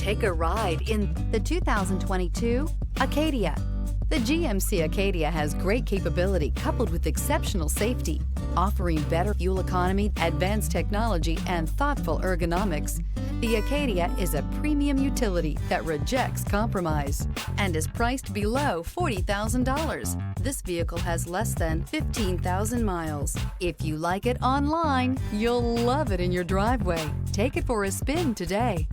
Take a ride in the 2022 Acadia. The GMC Acadia has great capability coupled with exceptional safety, offering better fuel economy, advanced technology, and thoughtful ergonomics. The Acadia is a premium utility that rejects compromise and is priced below $40,000. This vehicle has less than 15,000 miles. If you like it online, you'll love it in your driveway. Take it for a spin today.